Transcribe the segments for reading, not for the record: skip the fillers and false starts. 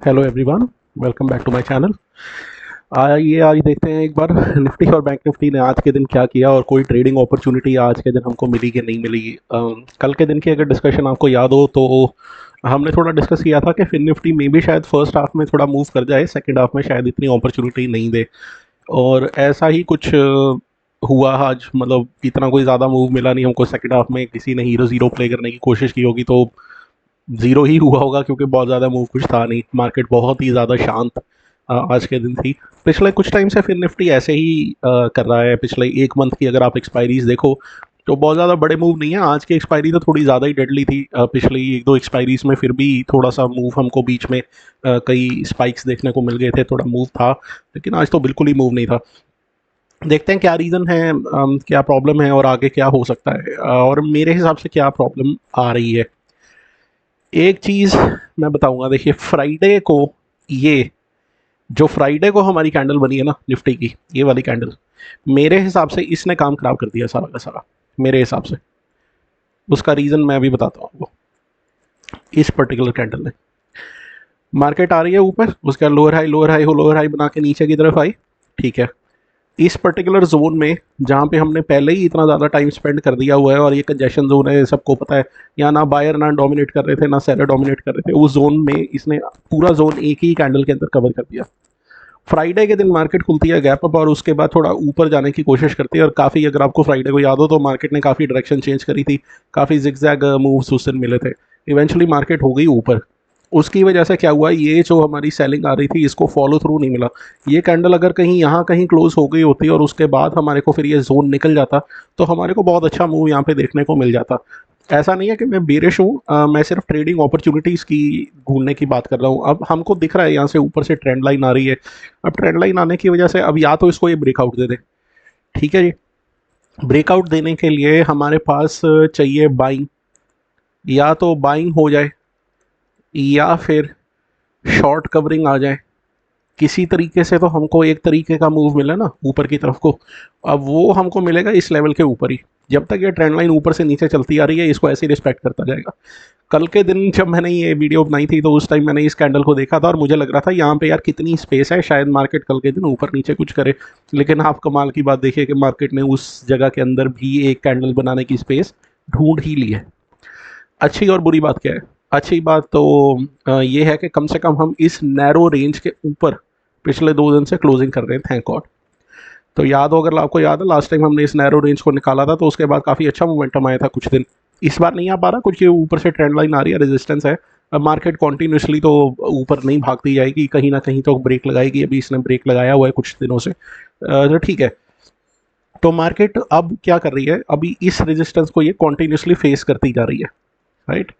Hello everyone, welcome back to my channel. आइए आज देखते हैं एक बार निफ्टी और बैंक निफ्टी ने आज के दिन क्या किया और कोई ट्रेडिंग अपॉर्चुनिटी आज के दिन हमको मिली कि नहीं मिली। कल के दिन की अगर डिस्कशन आपको याद हो तो हमने थोड़ा डिस्कस किया था कि फिन निफ्टी में भी शायद फर्स्ट हाफ में थोड़ा मूव कर जाए, सेकंड हाफ में शायद इतनी अपॉर्चुनिटी नहीं दे। और ऐसा ही कुछ हुआ आज, मतलब इतना कोई ज़्यादा मूव मिला नहीं हमको। सेकंड हाफ में किसी ने हीरो ज़ीरो प्ले करने की कोशिश की होगी तो ज़ीरो ही हुआ होगा, क्योंकि बहुत ज़्यादा मूव कुछ था नहीं। मार्केट बहुत ही ज़्यादा शांत आज के दिन थी। पिछले कुछ टाइम से फिर निफ्टी ऐसे ही कर रहा है। पिछले एक मंथ की अगर आप एक्सपायरीज देखो तो बहुत ज़्यादा बड़े मूव नहीं है। आज की एक्सपायरी तो थोड़ी ज़्यादा ही डेडली थी। पिछली एक दो एक्सपायरीज में फिर भी थोड़ा सा मूव हमको बीच में कई स्पाइक्स देखने को मिल गए थे, थोड़ा मूव था। लेकिन आज तो बिल्कुल ही मूव नहीं था। देखते हैं क्या रीज़न है, क्या प्रॉब्लम है और आगे क्या हो सकता है, और मेरे हिसाब से क्या प्रॉब्लम आ रही है। एक चीज़ मैं बताऊंगा, देखिए फ्राइडे को, ये जो फ्राइडे को हमारी कैंडल बनी है ना निफ्टी की, ये वाली कैंडल, मेरे हिसाब से इसने काम खराब कर दिया सारा का सारा, मेरे हिसाब से। उसका रीज़न मैं अभी बताता हूँ आपको। इस पर्टिकुलर कैंडल ने, मार्केट आ रही है ऊपर, उसका लोअर हाई लोअर हाई हो लोअर हाई बना के नीचे की तरफ आई, ठीक है। इस पर्टिकुलर जोन में जहाँ पे हमने पहले ही इतना ज़्यादा टाइम स्पेंड कर दिया हुआ है और ये कंजेशन जोन है, सबको पता है। यहाँ ना बायर ना डोमिनेट कर रहे थे ना सेलर डोमिनेट कर रहे थे। उस जोन में इसने पूरा जोन एक ही कैंडल के अंदर कवर कर दिया। फ्राइडे के दिन मार्केट खुलती है गैप अप और उसके बाद थोड़ा ऊपर जाने की कोशिश करती है, और काफ़ी, अगर आपको फ्राइडे को याद हो तो मार्केट ने काफ़ी डायरेक्शन चेंज करी थी, काफ़ी जिगजैग मूव्स उस दिन मिले थे। इवेंचुअली मार्केट हो गई ऊपर। उसकी वजह से क्या हुआ, ये जो हमारी सेलिंग आ रही थी इसको फॉलो थ्रू नहीं मिला। ये कैंडल अगर कहीं यहाँ कहीं क्लोज हो गई होती और उसके बाद हमारे को फिर ये जोन निकल जाता तो हमारे को बहुत अच्छा मूव यहाँ पे देखने को मिल जाता। ऐसा नहीं है कि मैं बेरिश हूँ, मैं सिर्फ ट्रेडिंग अपॉर्चुनिटीज़ की ढूंढने की बात कर रहा हूँ। अब हमको दिख रहा है यहाँ से ऊपर से ट्रेंड लाइन आ रही है। अब ट्रेंड लाइन आने की वजह से अब या तो इसको ये ब्रेकआउट दे दे, ठीक है जी। ब्रेकआउट देने के लिए हमारे पास चाहिए बाइंग, या तो बाइंग हो जाए या फिर शॉर्ट कवरिंग आ जाए। किसी तरीके से तो हमको एक तरीके का मूव मिला ना ऊपर की तरफ को। अब वो हमको मिलेगा इस लेवल के ऊपर ही। जब तक ये ट्रेंड लाइन ऊपर से नीचे चलती आ रही है इसको ऐसे ही रिस्पेक्ट करता जाएगा। कल के दिन जब मैंने ये वीडियो बनाई थी तो उस टाइम मैंने इस कैंडल को देखा था और मुझे लग रहा था यहाँ पे यार कितनी स्पेस है, शायद मार्केट कल के दिन ऊपर नीचे कुछ करे। लेकिन आप कमाल की बात देखिए कि मार्केट ने उस जगह के अंदर भी एक कैंडल बनाने की स्पेस ढूंढ ही ली है। अच्छी और बुरी बात क्या है? अच्छी बात तो ये है कि कम से कम हम इस नैरो रेंज के ऊपर पिछले 2 दिन से क्लोजिंग कर रहे हैं, थैंक गॉड। तो याद हो, अगर आपको याद है लास्ट टाइम हमने इस नैरो रेंज को निकाला था तो उसके बाद काफ़ी अच्छा मोमेंटम आया था कुछ दिन। इस बार नहीं आ पा रहा कुछ, ये ऊपर से ट्रेंड लाइन आ रही है, रेजिस्टेंस है। अब मार्केट कॉन्टीन्यूसली तो ऊपर नहीं भागती जाएगी, कहीं ना कहीं तो ब्रेक लगाएगी। अभी इसने ब्रेक लगाया हुआ है कुछ दिनों से, तो ठीक है। तो मार्केट अब क्या कर रही है, अभी इस रेजिस्टेंस को ये कॉन्टीन्यूसली फेस करती जा रही है, राइट।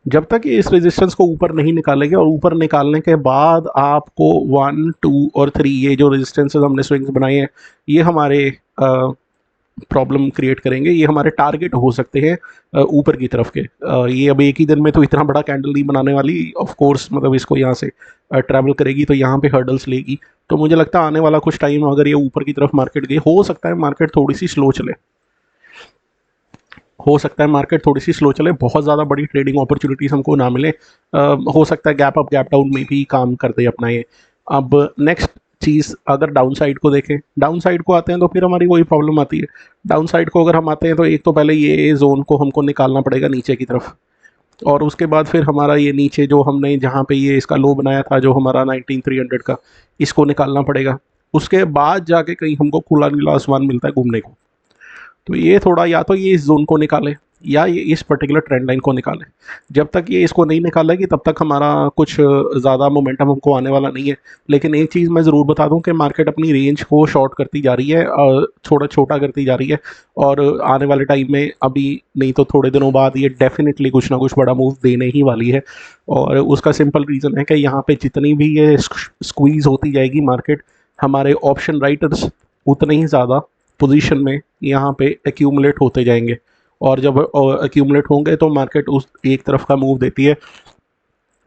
जब तक ये इस रेजिस्टेंस को ऊपर नहीं निकालेंगे, और ऊपर निकालने के बाद आपको 1 2 और 3, ये जो रेजिस्टेंसेस हमने स्विंग्स बनाए हैं, ये हमारे प्रॉब्लम क्रिएट करेंगे। ये हमारे टारगेट हो सकते हैं ऊपर की तरफ के। ये अब एक ही दिन में तो इतना बड़ा कैंडल नहीं बनाने वाली, ऑफ कोर्स, मतलब इसको यहाँ से ट्रैवल करेगी तो यहाँ पे हर्डल्स लेगी। तो मुझे लगता है आने वाला कुछ टाइम अगर ये ऊपर की तरफ मार्केट गई, हो सकता है मार्केट थोड़ी सी स्लो चले, हो सकता है मार्केट थोड़ी सी स्लो चले, बहुत ज़्यादा बड़ी ट्रेडिंग अपॉर्चुनिटीज़ हमको ना मिले। हो सकता है गैप अप गैप डाउन में भी काम कर दे अपना ये। अब नेक्स्ट चीज़, अगर डाउन साइड को देखें, डाउन साइड को आते हैं तो फिर हमारी वही प्रॉब्लम आती है। डाउन साइड को अगर हम आते हैं तो एक तो पहले ये जोन को हमको निकालना पड़ेगा नीचे की तरफ, और उसके बाद फिर हमारा ये नीचे जो हमने जहाँ पे ये इसका लो बनाया था जो हमारा 19300 का, इसको निकालना पड़ेगा। उसके बाद जाके कहीं हमको खुला नीला आसमान मिलता है घूमने को। तो ये थोड़ा, या तो ये इस जोन को निकाले या ये इस पर्टिकुलर ट्रेंड लाइन को निकाले। जब तक ये इसको नहीं निकालेगी तब तक हमारा कुछ ज़्यादा मोमेंटम हमको आने वाला नहीं है। लेकिन एक चीज़ मैं ज़रूर बता दूं कि मार्केट अपनी रेंज को शॉर्ट करती जा रही है, थोड़ा छोटा करती जा रही है। और आने वाले टाइम में, अभी नहीं तो थोड़े दिनों बाद, ये डेफिनेटली कुछ ना कुछ बड़ा मूव देने ही वाली है। और उसका सिंपल रीज़न है कि यहाँ पे जितनी भी ये स्क्वीज़ होती जाएगी मार्केट, हमारे ऑप्शन राइटर्स उतने ही ज़्यादा पोजीशन में यहाँ पे एक्यूमुलेट होते जाएंगे। और जब एक्यूमुलेट होंगे तो मार्केट उस एक तरफ का मूव देती है।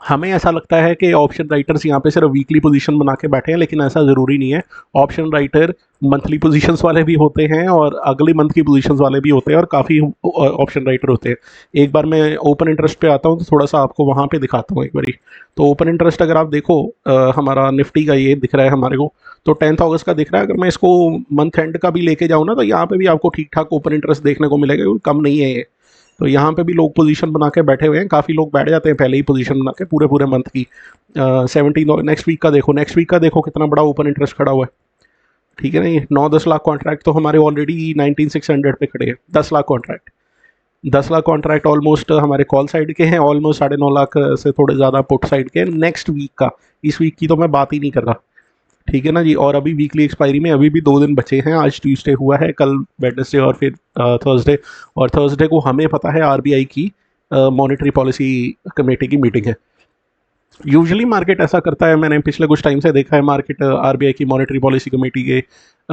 हमें ऐसा लगता है कि ऑप्शन राइटर्स यहाँ पे सिर्फ वीकली पोजीशन बना के बैठे हैं, लेकिन ऐसा ज़रूरी नहीं है। ऑप्शन राइटर मंथली पोजीशंस वाले भी होते हैं और अगले मंथ की पोजीशंस वाले भी होते हैं, और काफ़ी ऑप्शन राइटर होते हैं। एक बार मैं ओपन इंटरेस्ट पे आता हूँ तो थोड़ा सा आपको वहाँ पे दिखाता हूँ एक बारी। तो ओपन इंटरेस्ट अगर आप देखो, हमारा निफ्टी का ये दिख रहा है हमारे को, तो 10th अगस्त का दिख रहा है। अगर मैं इसको मंथ एंड का भी लेके जाऊँ ना, तो यहाँ पे भी आपको ठीक ठाक ओपन इंटरेस्ट देखने को मिलेगा, क्योंकि कम नहीं है ये। तो यहाँ पे भी लोग पोजीशन बना के बैठे हुए हैं, काफ़ी लोग बैठ जाते हैं पहले ही पोजीशन बना के पूरे पूरे मंथ की। 17 नेक्स्ट वीक का देखो, नेक्स्ट वीक का देखो कितना बड़ा ओपन इंटरेस्ट खड़ा हुआ है। ठीक है ना, ये 9-10 लाख कॉन्ट्रैक्ट तो हमारे ऑलरेडी 19,600 पे खड़े हैं। 10 lakh contract, 10 lakh contract almost हमारे कॉल साइड के हैं, ऑलमोस्ट 9.5 लाख से थोड़े ज़्यादा पुट साइड के हैं। नेक्स्ट वीक का, इस वीक की तो मैं बात ही नहीं कर रहा। ठीक है ना जी। और अभी वीकली एक्सपायरी में अभी भी 2 दिन बचे हैं। आज ट्यूसडे हुआ है, कल वेडनेसडे और फिर थर्सडे। और थर्सडे को हमें पता है आरबीआई की मॉनेटरी पॉलिसी कमेटी की मीटिंग है। यूजुअली मार्केट ऐसा करता है, मैंने पिछले कुछ टाइम से देखा है, मार्केट आरबीआई की मॉनेटरी पॉलिसी कमेटी के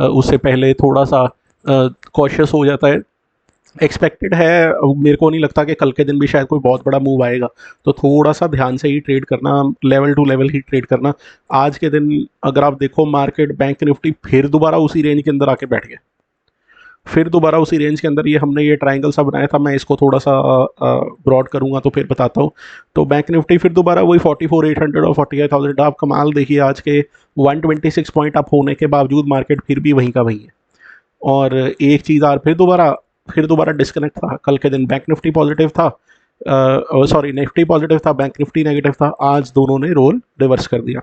उससे पहले थोड़ा सा कॉशियस हो जाता है। एक्सपेक्टेड है, मेरे को नहीं लगता कि कल के दिन भी शायद कोई बहुत बड़ा मूव आएगा, तो थोड़ा सा ध्यान से ही ट्रेड करना, लेवल टू लेवल ही ट्रेड करना। आज के दिन अगर आप देखो मार्केट, बैंक निफ्टी फिर दोबारा उसी रेंज के अंदर आके बैठ गया, फिर दोबारा उसी रेंज के अंदर। ये हमने ये ट्रायंगल सा बनाया था, मैं इसको थोड़ा सा ब्रॉड करूंगा तो फिर बताता हूँ। तो बैंक निफ्टी फिर दोबारा वही 44,800 और 45,000। आप कमाल देखिए, आज के 126 पॉइंट अप होने के बावजूद मार्केट फिर भी वहीं का वहीं है। और एक चीज़ और फिर दोबारा डिस्कनेक्ट था। कल के दिन बैंक निफ्टी पॉजिटिव था, सॉरी निफ्टी पॉजिटिव था, बैंक निफ्टी नेगेटिव था। आज दोनों ने रोल रिवर्स कर दिया।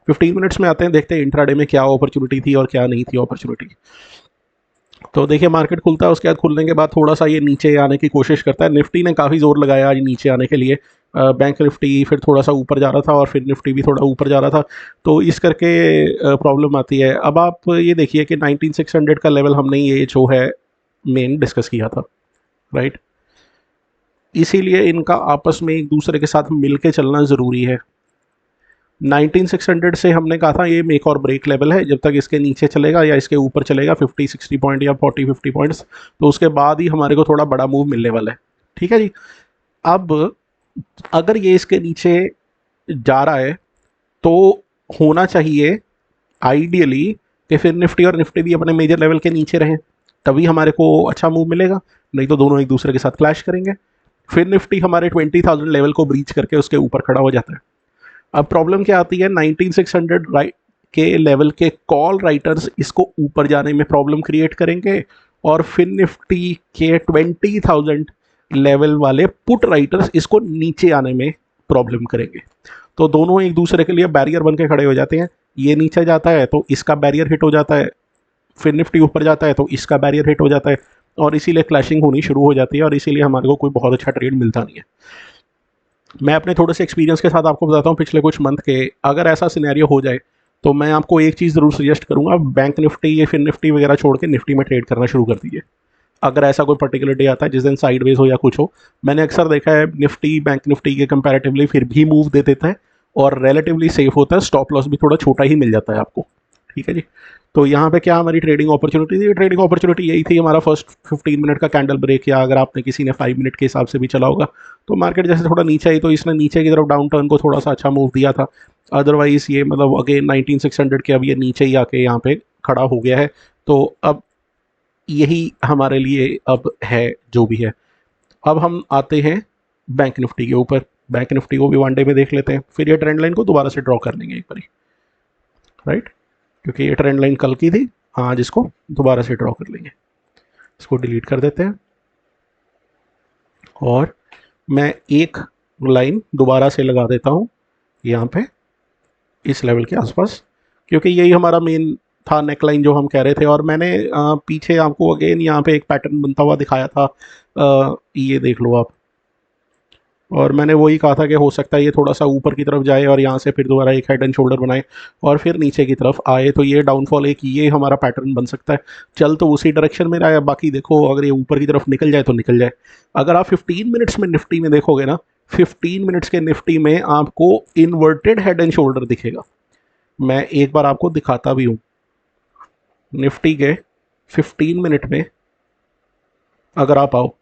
15 मिनट्स में आते हैं, देखते हैं इंट्राडे में क्या अपॉर्चुनिटी थी और क्या नहीं थी अपॉर्चुनिटी। तो देखिए मार्केट खुलता है, उसके बाद खुलने के बाद थोड़ा सा ये नीचे आने की कोशिश करता है। निफ्टी ने काफ़ी जोर लगाया आज नीचे आने के लिए। बैंक निफ्टी फिर थोड़ा सा ऊपर जा रहा था और फिर निफ्टी भी थोड़ा ऊपर जा रहा था, तो इस करके प्रॉब्लम आती है। अब आप ये देखिए कि 19,600 का लेवल हमने ये जो है मेन डिस्कस किया था, राइट। इसीलिए इनका आपस में एक दूसरे के साथ मिल के चलना ज़रूरी है। 19,600 से हमने कहा था ये मेक और ब्रेक लेवल है, जब तक इसके नीचे चलेगा या इसके ऊपर चलेगा 50-60 पॉइंट या 40-50 पॉइंट्स, तो उसके बाद ही हमारे को थोड़ा बड़ा मूव मिलने वाला है। ठीक है जी। अब अगर ये इसके नीचे जा रहा है तो होना चाहिए आइडियली कि फिर निफ्टी और निफ्टी भी अपने मेजर लेवल के नीचे रहें, तभी हमारे को अच्छा मूव मिलेगा। नहीं तो दोनों एक दूसरे के साथ क्लैश करेंगे। फिर निफ्टी हमारे 20,000 लेवल को ब्रीच करके उसके ऊपर खड़ा हो जाता है। अब प्रॉब्लम क्या आती है, 19,600 राइट के लेवल के कॉल राइटर्स इसको ऊपर जाने में प्रॉब्लम क्रिएट करेंगे, और फिर निफ्टी के 20,000 लेवल वाले पुट राइटर्स इसको नीचे आने में प्रॉब्लम करेंगे। तो दोनों एक दूसरे के लिए बैरियर बन के खड़े हो जाते हैं। ये नीचे जाता है तो इसका बैरियर हिट हो जाता है, फिर निफ्टी ऊपर जाता है तो इसका बैरियर हिट हो जाता है, और इसीलिए क्लैशिंग होनी शुरू हो जाती है, और इसीलिए हमारे को कोई बहुत अच्छा ट्रेड मिलता नहीं है। मैं अपने थोड़े से एक्सपीरियंस के साथ आपको बताता हूँ पिछले कुछ मंथ के। अगर ऐसा सिनेरियो हो जाए तो मैं आपको एक चीज़ ज़रूर सजेस्ट करूँगा, बैंक निफ्टी या फिर निफ्टी वगैरह छोड़ के निफ्टी में ट्रेड करना शुरू कर दीजिए। अगर ऐसा कोई पर्टिकुलर डे आता है जिस दिन साइडवेज हो या कुछ हो, मैंने अक्सर देखा है निफ्टी बैंक निफ्टी के कंपैरेटिवली फिर भी मूव दे देता है और रिलेटिवली सेफ होता है, स्टॉप लॉस भी थोड़ा छोटा ही मिल जाता है आपको। ठीक है जी। तो यहाँ पे क्या हमारी ट्रेडिंग अपॉर्चुनिटी थी, ट्रेडिंग अपॉर्चुनिटी यही थी, हमारा फर्स्ट 15 मिनट का कैंडल ब्रेक, या अगर आपने किसी ने 5 मिनट के हिसाब से भी चला होगा, तो मार्केट जैसे थोड़ा नीचे आई तो इसने नीचे की तरफ डाउन टर्न को थोड़ा सा अच्छा मूव दिया था। अदरवाइज ये मतलब अगेन 19,600 के अब ये नीचे ही आके यहाँ पे खड़ा हो गया है। तो अब यही हमारे लिए अब है जो भी है। अब हम आते हैं बैंक निफ्टी के ऊपर। बैंक निफ्टी को भी 1 डे में देख लेते हैं, फिर ये ट्रेंड लाइन को दोबारा से ड्रॉ कर लेंगे एक बार, राइट, क्योंकि ये ट्रेंड लाइन कल की थी। आज इसको दोबारा से ड्रॉ कर लेंगे, इसको डिलीट कर देते हैं, और मैं एक लाइन दोबारा से लगा देता हूँ यहाँ पे इस लेवल के आसपास, क्योंकि यही हमारा मेन था नेक लाइन जो हम कह रहे थे। और मैंने पीछे आपको अगेन यहाँ पे एक पैटर्न बनता हुआ दिखाया था, ये देख लो आप। और मैंने वही कहा था कि हो सकता है ये थोड़ा सा ऊपर की तरफ जाए और यहाँ से फिर दोबारा एक हेड एंड शोल्डर बनाए और फिर नीचे की तरफ आए, तो ये डाउनफॉल एक ये हमारा पैटर्न बन सकता है। चल तो उसी डायरेक्शन में रहा है, बाकी देखो अगर ये ऊपर की तरफ निकल जाए तो निकल जाए। अगर आप 15 मिनट्स में निफ्टी में देखोगे ना, 15 मिनट्स के निफ्टी में आपको इन्वर्टेड हेड एंड शोल्डर दिखेगा। मैं एक बार आपको दिखाता भी हूँ, निफ्टी के 15 मिनट में अगर आप आओ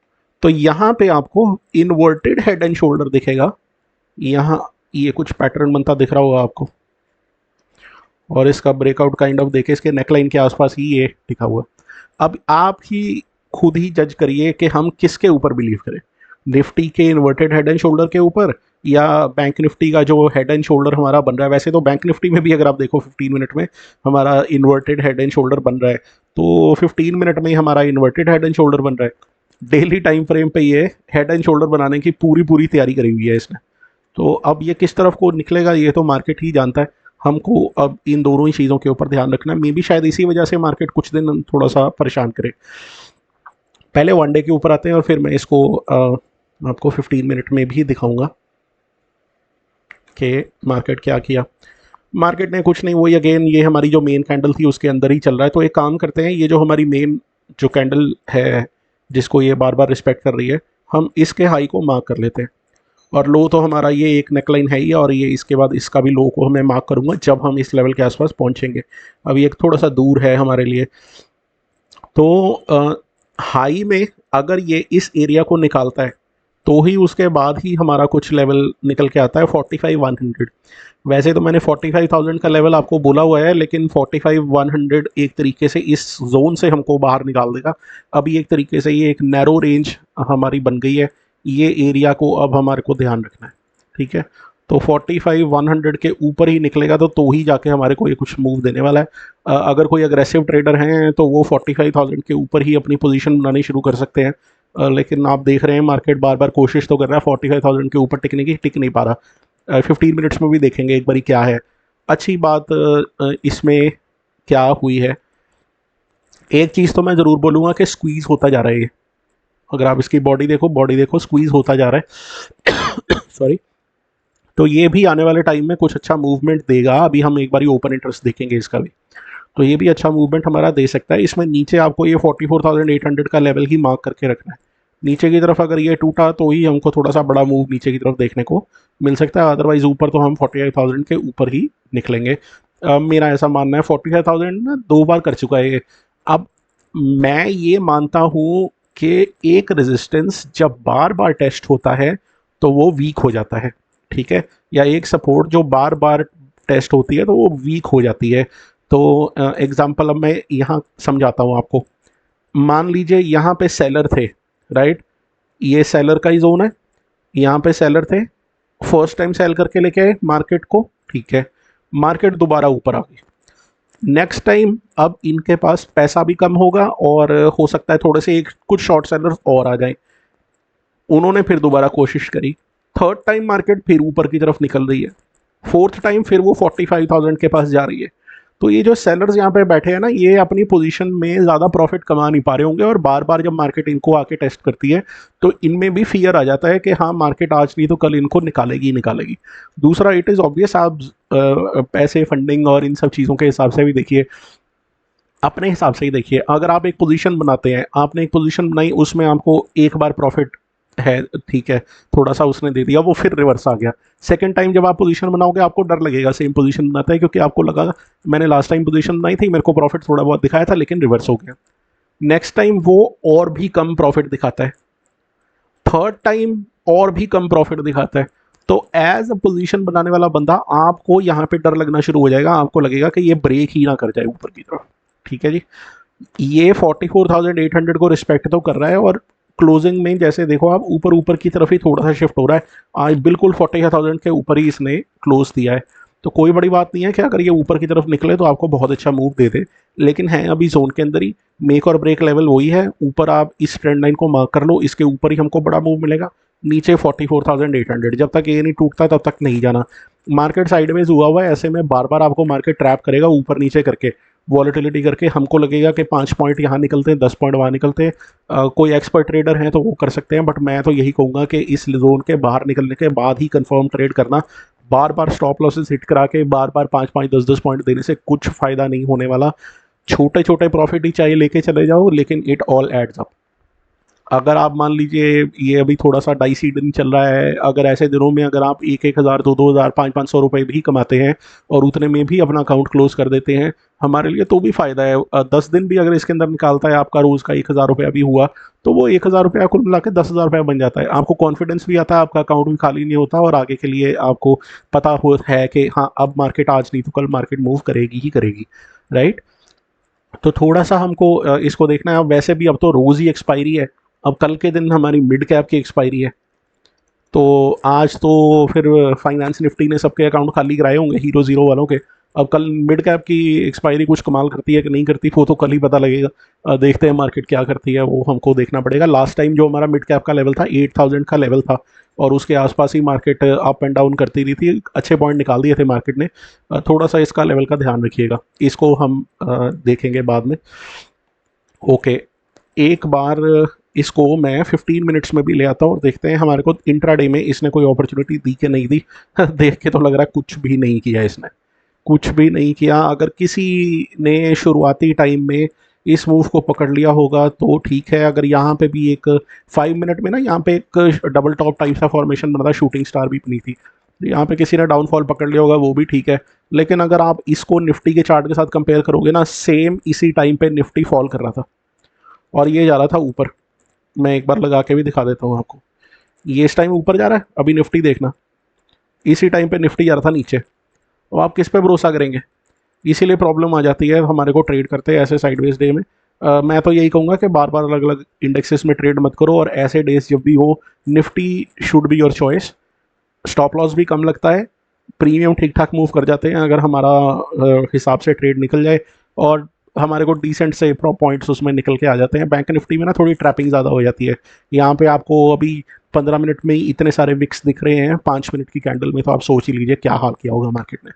तो यहाँ पे आपको इन्वर्टेड हेड एंड शोल्डर दिखेगा। यहाँ ये कुछ पैटर्न बनता दिख रहा होगा आपको, और इसका ब्रेकआउट काइंड ऑफ देखे इसके नेकलाइन के आसपास ही ये टिका हुआ। अब आप ही खुद ही जज करिए कि हम किसके ऊपर बिलीव करें, निफ्टी के इन्वर्टेड हेड एंड शोल्डर के ऊपर या बैंक निफ्टी का जो हेड एंड शोल्डर हमारा बन रहा है। वैसे तो बैंक निफ्टी में भी अगर आप देखो 15 मिनट में हमारा इन्वर्टेड हेड एंड शोल्डर बन रहा है, तो 15 मिनट में ही हमारा इन्वर्टेड हेड एंड शोल्डर बन रहा है। डेली टाइम फ्रेम पे ये हेड एंड शोल्डर बनाने की पूरी पूरी तैयारी करी हुई है इसने। तो अब ये किस तरफ को निकलेगा ये तो मार्केट ही जानता है। हमको अब इन दोनों ही चीज़ों के ऊपर ध्यान रखना है। मे भी शायद इसी वजह से मार्केट कुछ दिन थोड़ा सा परेशान करे। पहले वन डे के ऊपर आते हैं और फिर मैं इसको आपको 15 मिनट में भी दिखाऊंगा कि मार्केट क्या किया। मार्केट ने कुछ नहीं, वही अगेन ये हमारी जो मेन कैंडल थी उसके अंदर ही चल रहा है। तो एक काम करते हैं, ये जो हमारी मेन जो कैंडल है जिसको ये बार बार रिस्पेक्ट कर रही है, हम इसके हाई को मार्क कर लेते हैं। और लो तो हमारा ये एक नेकलाइन है ही, और ये इसके बाद इसका भी लो को मैं मार्क करूंगा जब हम इस लेवल के आसपास पहुंचेंगे। अभी एक थोड़ा सा दूर है हमारे लिए। तो हाई में अगर ये इस एरिया को निकालता है तो ही उसके बाद ही हमारा कुछ लेवल निकल के आता है 45,100। वैसे तो मैंने 45,000 का लेवल आपको बोला हुआ है, लेकिन 45,100 एक तरीके से इस जोन से हमको बाहर निकाल देगा। अभी एक तरीके से ये एक नैरो रेंज हमारी बन गई है। ये एरिया को अब हमारे को ध्यान रखना है, ठीक है। तो 45,100 के ऊपर ही निकलेगा तो ही जाके हमारे को ये कुछ मूव देने वाला है। अगर कोई अग्रेसिव ट्रेडर हैं तो वो 45,000 के ऊपर ही अपनी पोजीशन बनानी शुरू कर सकते हैं। लेकिन आप देख रहे हैं मार्केट बार बार कोशिश तो कर रहा है 45,000 के ऊपर टिकने की, टिक नहीं पा रहा। 15 मिनट्स में भी देखेंगे एक बारी क्या है। अच्छी बात इसमें क्या हुई है, एक चीज़ तो मैं ज़रूर बोलूँगा कि स्क्वीज़ होता जा रहा है ये। अगर आप इसकी बॉडी देखो स्क्वीज़ होता जा रहा है सॉरी। तो ये भी आने वाले टाइम में कुछ अच्छा मूवमेंट देगा। अभी हम एक बारी ओपन इंटरेस्ट देखेंगे इसका भी, तो ये भी अच्छा मूवमेंट हमारा दे सकता है। इसमें नीचे आपको ये 44,800 का लेवल ही मार्क करके रखना है। नीचे की तरफ अगर ये टूटा तो ही हमको थोड़ा सा बड़ा मूव नीचे की तरफ देखने को मिल सकता है, अदरवाइज ऊपर तो हम 45,000 के ऊपर ही निकलेंगे। मेरा ऐसा मानना है। 45,000 ना 2 बार कर चुका है ये। अब मैं ये मानता हूँ कि एक रेजिस्टेंस जब बार बार टेस्ट होता है तो वो वीक हो जाता है, ठीक है, या एक सपोर्ट जो बार बार टेस्ट होती है तो वो वीक हो जाती है। तो एग्जांपल अब मैं यहाँ समझाता हूँ आपको। मान लीजिए यहाँ पे सेलर थे, राइट, ये सेलर का ही जोन है। यहाँ पे सेलर थे, फर्स्ट टाइम सेल करके लेके आए मार्केट को, ठीक है, मार्केट दोबारा ऊपर आ गई। नेक्स्ट टाइम अब इनके पास पैसा भी कम होगा और हो सकता है थोड़े से एक कुछ शॉर्ट सेलर्स और आ जाएं। उन्होंने फिर दोबारा कोशिश करी, थर्ड टाइम मार्केट फिर ऊपर की तरफ निकल रही है, फोर्थ टाइम फिर वो 45,000 के पास जा रही है। तो ये जो सेलर्स यहाँ पे बैठे हैं ना, ये अपनी पोजीशन में ज़्यादा प्रॉफिट कमा नहीं पा रहे होंगे, और बार बार जब मार्केट इनको आके टेस्ट करती है तो इनमें भी फियर आ जाता है कि हाँ मार्केट आज नहीं तो कल इनको निकालेगी ही निकालेगी। दूसरा, इट इज़ ऑब्वियस, आप पैसे फंडिंग और इन सब चीज़ों के हिसाब से भी देखिए, अपने हिसाब से ही देखिए। अगर आप एक पोजीशन बनाते हैं, आपने एक पोजीशन बनाई, उसमें आपको एक बार प्रॉफिट है, ठीक है, थोड़ा सा उसने दे दिया, वो फिर रिवर्स आ गया। सेकंड टाइम जब आप पोजीशन बनाओगे आपको डर लगेगा सेम पोजीशन बनाता है, क्योंकि आपको लगा मैंने लास्ट टाइम पोजीशन बनाई थी, मेरे को प्रॉफिट थोड़ा बहुत दिखाया था लेकिन रिवर्स हो गया। नेक्स्ट टाइम वो और भी कम प्रॉफिट दिखाता है, थर्ड टाइम और भी कम प्रॉफिट दिखाता है। तो एज अ पोजीशन बनाने वाला बंदा आपको यहाँ पे डर लगना शुरू हो जाएगा, आपको लगेगा कि ये ब्रेक ही ना कर जाए ऊपर की तरफ, ठीक है जी। ये 44,800 को रिस्पेक्ट तो कर रहा है, और क्लोजिंग में जैसे देखो आप ऊपर ऊपर की तरफ ही थोड़ा सा शिफ्ट हो रहा है। आज बिल्कुल 40,000 के ऊपर ही इसने क्लोज दिया है। तो कोई बड़ी बात नहीं है कि अगर ये ऊपर की तरफ निकले तो आपको बहुत अच्छा मूव दे दे, लेकिन है अभी जोन के अंदर ही। मेक और ब्रेक लेवल वही है, ऊपर आप इस ट्रेंड लाइन को मार्क कर लो, इसके ऊपर ही हमको बड़ा मूव मिलेगा। नीचे 44,800, जब तक ये नहीं टूटता तब तक नहीं जाना। मार्केट साइडवेज हुआ है, ऐसे में बार बार आपको मार्केट ट्रैप करेगा ऊपर नीचे करके, वॉलेटिलिटी करके। हमको लगेगा कि 5 पॉइंट यहाँ निकलते हैं, 10 पॉइंट वहाँ निकलते हैं। कोई एक्सपर्ट ट्रेडर हैं तो वो कर सकते हैं, बट मैं तो यही कहूँगा कि इस जोन के बाहर निकलने के बाद ही कंफर्म ट्रेड करना। बार बार स्टॉप लॉसेस हिट करा के बार बार 5-5, 10-10 पॉइंट देने से कुछ फ़ायदा नहीं होने वाला। छोटे छोटे प्रॉफिट ही चाहिए लेके चले जाओ, लेकिन इट ऑल एड्स अप। अगर आप मान लीजिए ये अभी थोड़ा सा डाइसी दिन चल रहा है, अगर ऐसे दिनों में अगर आप 1-1 हज़ार 2-2 हज़ार 5-5 सौ रुपये भी कमाते हैं और उतने में भी अपना अकाउंट क्लोज कर देते हैं, हमारे लिए तो भी फ़ायदा है। 10 दिन भी अगर इसके अंदर निकालता है आपका रोज़ का 1 हज़ार रुपया भी हुआ, तो वो 1 हज़ार रुपया कुल मिला के 10 हज़ार रुपया बन जाता है। आपको कॉन्फिडेंस भी आता है, आपका अकाउंट भी खाली नहीं होता और आगे के लिए आपको पता हो है कि हाँ अब मार्केट आज नहीं तो कल मार्केट मूव करेगी ही करेगी, राइट। तो थोड़ा सा हमको इसको देखना है। अब वैसे भी अब तो रोज़ ही एक्सपायरी है, अब कल के दिन हमारी मिड कैप की एक्सपायरी है, तो आज तो फिर फाइनेंस निफ्टी ने सबके अकाउंट खाली कराए होंगे हीरो ज़ीरो वालों के। अब कल मिड कैप की एक्सपायरी कुछ कमाल करती है कि नहीं करती वो तो कल ही पता लगेगा। देखते हैं मार्केट क्या करती है, वो हमको देखना पड़ेगा। लास्ट टाइम जो हमारा मिड कैप का लेवल था 8000 का लेवल था और उसके आसपास ही मार्केट अप एंड डाउन करती रही थी। अच्छे पॉइंट निकाल दिए थे मार्केट ने। थोड़ा सा इसका लेवल का ध्यान रखिएगा, इसको हम देखेंगे बाद में। ओके, एक बार इसको मैं 15 मिनट्स में भी ले आता हूँ और देखते हैं हमारे को इंट्राडे में इसने कोई अपॉर्चुनिटी दी कि नहीं दी। देख के तो लग रहा है कुछ भी नहीं किया इसने, कुछ भी नहीं किया। अगर किसी ने शुरुआती टाइम में इस मूव को पकड़ लिया होगा तो ठीक है। अगर यहाँ पे भी एक 5 मिनट में ना यहाँ पे एक डबल टॉप टाइप सा फॉर्मेशन बना था, शूटिंग स्टार भी बनी थी, यहाँ पे किसी ने डाउनफॉल पकड़ लिया होगा वो भी ठीक है। लेकिन अगर आप इसको निफ्टी के चार्ट के साथ कंपेयर करोगे ना, सेम इसी टाइम पे निफ्टी फॉल कर रहा था और ये जा रहा था ऊपर। मैं एक बार लगा के भी दिखा देता हूँ आपको, ये इस टाइम ऊपर जा रहा है, अभी निफ्टी देखना, इसी टाइम पे निफ्टी जा रहा था नीचे। तो आप किस पे भरोसा करेंगे? इसीलिए प्रॉब्लम आ जाती है हमारे को ट्रेड करते हैं ऐसे साइडवेज डे में। मैं तो यही कहूँगा कि बार बार अलग अलग इंडेक्सेस में ट्रेड मत करो, और ऐसे डेज जब भी हो Nifty should be your choice. Stop loss भी कम लगता है, प्रीमियम ठीक ठाक मूव कर जाते हैं अगर हमारा हिसाब से ट्रेड निकल जाए, और हमारे को डिसेंट से पॉइंट्स उसमें निकल के आ जाते हैं। बैंक निफ्टी में ना थोड़ी ट्रैपिंग ज़्यादा हो जाती है। यहाँ पे आपको अभी 15 मिनट में ही इतने सारे विक्स दिख रहे हैं 5 मिनट की कैंडल में, तो आप सोच ही लीजिए क्या हाल किया होगा मार्केट ने,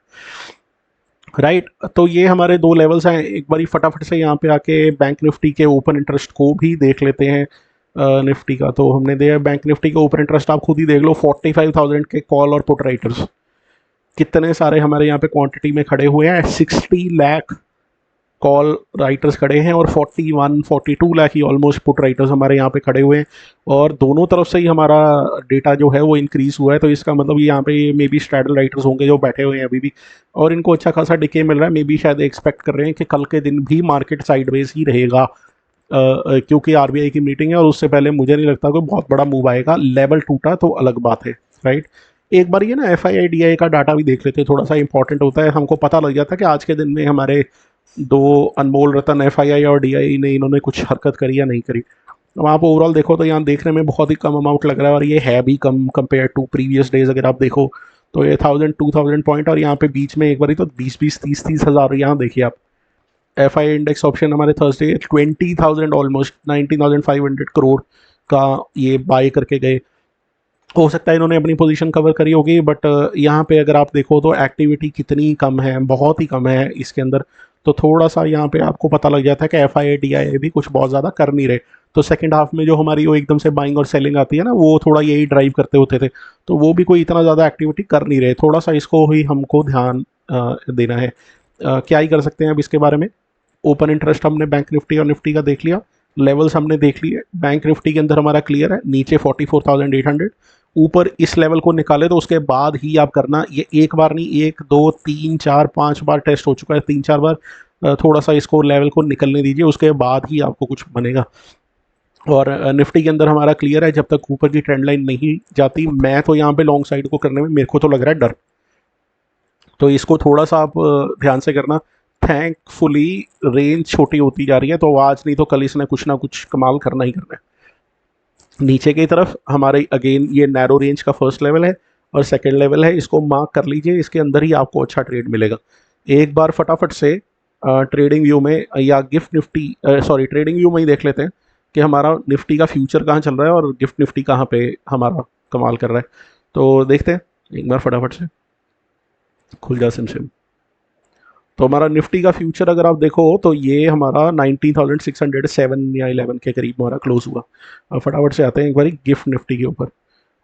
राइट। तो ये हमारे दो लेवल्स हैं। एक बारी फटाफट से यहाँ पे आके बैंक निफ्टी के ओपन इंटरेस्ट को भी देख लेते हैं। निफ्टी का तो हमने दिया, बैंक निफ्टी के ओपन इंटरेस्ट आप खुद ही देख लो, 45,000 के कॉल और पुट राइटर्स कितने सारे हमारे यहाँ पे क्वांटिटी में खड़े हुए हैं। 60 लाख कॉल राइटर्स खड़े हैं और 42 लाख ही ऑलमोस्ट पुट राइटर्स हमारे यहाँ पे खड़े हुए हैं, और दोनों तरफ से ही हमारा डेटा जो है वो इंक्रीज हुआ है। तो इसका मतलब यहाँ पे मे बी स्ट्रैडल राइटर्स होंगे जो बैठे हुए हैं अभी भी, और इनको अच्छा खासा डिके मिल रहा है। मे बी शायद एक्सपेक्ट कर रहे हैं कि कल के दिन भी मार्केट साइडवेज ही रहेगा, क्योंकि आरबीआई की मीटिंग है और उससे पहले मुझे नहीं लगता कोई बहुत बड़ा मूव आएगा। लेवल टूटा तो अलग बात है, राइट। एक बार ये ना FII-DI का डाटा भी देख लेते हैं, थोड़ा सा इंपॉर्टेंट होता है। हमको पता लग जाता है कि आज के दिन में हमारे दो अनमोल रतन FII और DI ने इन्होंने कुछ हरकत करी या नहीं करी। अब आप ओवरऑल देखो तो यहाँ देखने में बहुत ही कम अमाउंट लग रहा है, और ये है भी कम कंपेयर टू प्रीवियस डेज। अगर आप देखो तो ये 1000-2000 पॉइंट, और यहाँ पे बीच में एक बार तो 20-20 30-30 हज़ार। यहाँ देखिए आप FI इंडेक्स ऑप्शन हमारे थर्सडे 20,000 ऑलमोस्ट 19,500 करोड़ का ये बाय करके गए। हो सकता है इन्होंने अपनी पोजीशन कवर करी होगी, बट यहाँ पे अगर आप देखो तो एक्टिविटी कितनी कम है, बहुत ही कम है इसके अंदर। तो थोड़ा सा यहाँ पे आपको पता लग जाता है कि FII-DI भी कुछ बहुत ज़्यादा कर नहीं रहे। तो सेकंड हाफ में जो हमारी वो एकदम से बाइंग और सेलिंग आती है ना, वो थोड़ा यही ड्राइव करते होते थे, तो वो भी कोई इतना ज़्यादा एक्टिविटी कर नहीं रहे। थोड़ा सा इसको ही हमको ध्यान देना है। क्या ही कर सकते हैं अब इसके बारे में। ओपन इंटरेस्ट हमने बैंक निफ्टी और निफ्टी का देख लिया, लेवल्स हमने देख लिए। बैंक निफ्टी के अंदर हमारा क्लियर है, नीचे 44,800, ऊपर इस लेवल को निकाले तो उसके बाद ही आप करना। ये एक बार नहीं, 1 2 3 4 5 बार टेस्ट हो चुका है, 3-4 बार। थोड़ा सा इसको लेवल को निकलने दीजिए, उसके बाद ही आपको कुछ बनेगा। और निफ्टी के अंदर हमारा क्लियर है, जब तक ऊपर की ट्रेंड लाइन नहीं जाती, मैं तो यहाँ पे लॉन्ग साइड को करने में मेरे को तो लग रहा है डर। तो इसको थोड़ा सा आप ध्यान से करना। थैंकफुली रेंज छोटी होती जा रही है, तो आज नहीं तो कल इसने कुछ ना कुछ कमाल करना ही करना है। नीचे की तरफ हमारे अगेन ये नैरो रेंज का फर्स्ट लेवल है और सेकंड लेवल है, इसको मार्क कर लीजिए। इसके अंदर ही आपको अच्छा ट्रेड मिलेगा। एक बार फटाफट से ट्रेडिंग व्यू में या gift Nifty, sorry trading view में ही देख लेते हैं कि हमारा निफ्टी का फ्यूचर कहाँ चल रहा है और गिफ्ट निफ्टी कहाँ पे हमारा कमाल कर रहा है। तो देखते हैं एक बार फटाफट से, खुल जा सिम सिम। तो हमारा निफ्टी का फ्यूचर अगर आप देखो तो ये हमारा 19,607 या 11 के करीब हमारा क्लोज हुआ। अब फटाफट से आते हैं एक बार गिफ्ट निफ्टी के ऊपर।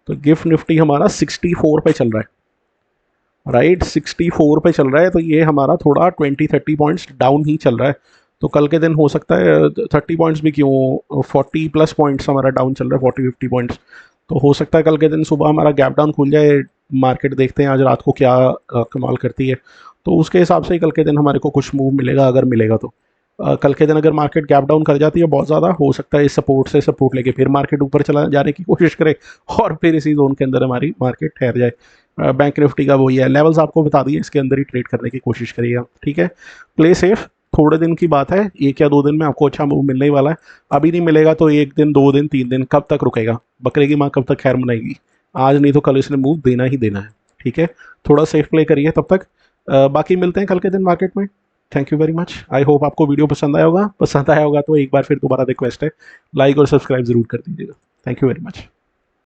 तो गिफ्ट निफ्टी हमारा 64 पे चल रहा है, राइट। 64 पे चल रहा है, तो ये हमारा थोड़ा 20-30 पॉइंट्स डाउन ही चल रहा है। तो कल के दिन हो सकता है 30 पॉइंट्स भी क्यों, 40+ पॉइंट्स हमारा डाउन चल रहा है, 40-50 पॉइंट्स। तो हो सकता है कल के दिन सुबह हमारा गैप डाउन खुल जाए। मार्केट देखते हैं आज रात को क्या कमाल करती है, तो उसके हिसाब से ही कल के दिन हमारे को कुछ मूव मिलेगा, अगर मिलेगा तो। कल के दिन अगर मार्केट गैप डाउन कर जाती है बहुत ज़्यादा, हो सकता है इस सपोर्ट से सपोर्ट लेके फिर मार्केट ऊपर चला जाने की कोशिश करे और फिर इसी जोन के अंदर हमारी मार्केट ठहर जाए। बैंक निफ्टी का वही है, लेवल्स आपको बता दिए, इसके अंदर ही ट्रेड करने की कोशिश करिएगा, ठीक है। प्ले सेफ, थोड़े दिन की बात है, 1 या 2 दिन में आपको अच्छा मूव मिलने ही वाला है। अभी नहीं मिलेगा तो 1 दिन, 2 दिन, 3 दिन, कब तक रुकेगा? बकरे की माँ कब तक खैर मनाएगी? आज नहीं तो कल इसने मूव देना ही देना है, ठीक है। थोड़ा सेफ प्ले करिए तब तक। बाकी मिलते हैं कल के दिन मार्केट में। Thank you very much. I hope आपको वीडियो पसंद आया होगा। पसंद आया होगा तो एक बार फिर दोबारा रिक्वेस्ट है, लाइक और सब्सक्राइब जरूर कर दीजिएगा। Thank you very much.